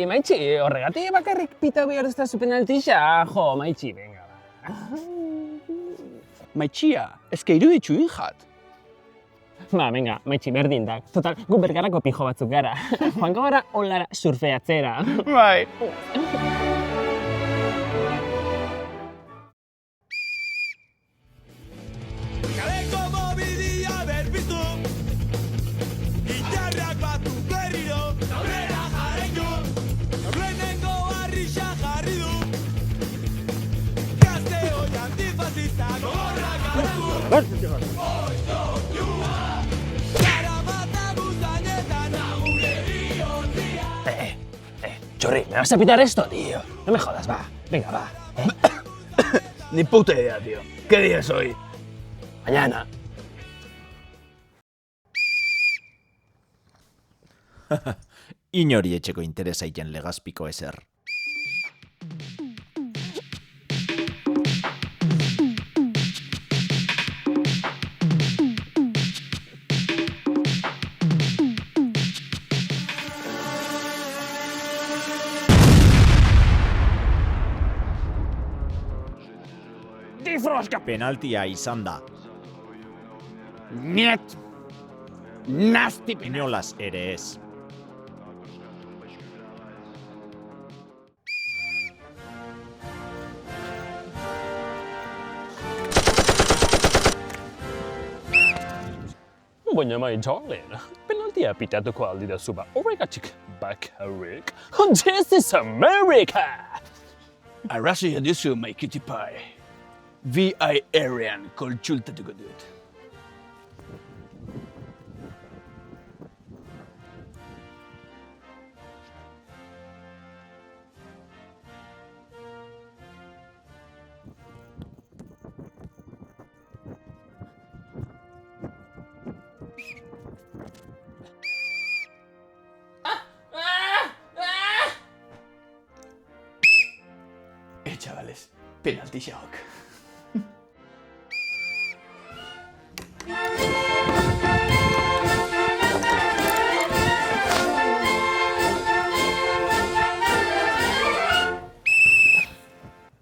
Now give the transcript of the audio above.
maitxi, horregatik bakarrik pita behar ez da zu penaltixa, jo, maitxi, venga, ba. Maitxia, ezke iruditzu injat. Ba, venga, maitxi, berdin da. Total, gu bergarako pijo batzuk gara. Joango gara onlara surfeatzera. Bai. Kaleko mobidia berpiztu, gitarrak batu berriro, aurrera jarraitu, aurrenengo harrixa jarri du, gazte hoi antifazista gogorrak garatu, garamata guztanetan agure bihotria. Chorri, ¿me vas a pitar esto, tío? No me jodas, va. Venga, va. Ni puta idea, tío. ¿Qué día es hoy? Mañana. Inori etxeko interesaiten legazpiko ezer. Penaltia izan da. Niet. Nasti penal. Inolaz ere ez. Baina maitxalen, penaltia pitatuko aldidazu ba horregatik bakarrik. This is America! Arrazia duzu, my cutie pie. VI Arian kontsultatuko dut. Chavales, penalti shock.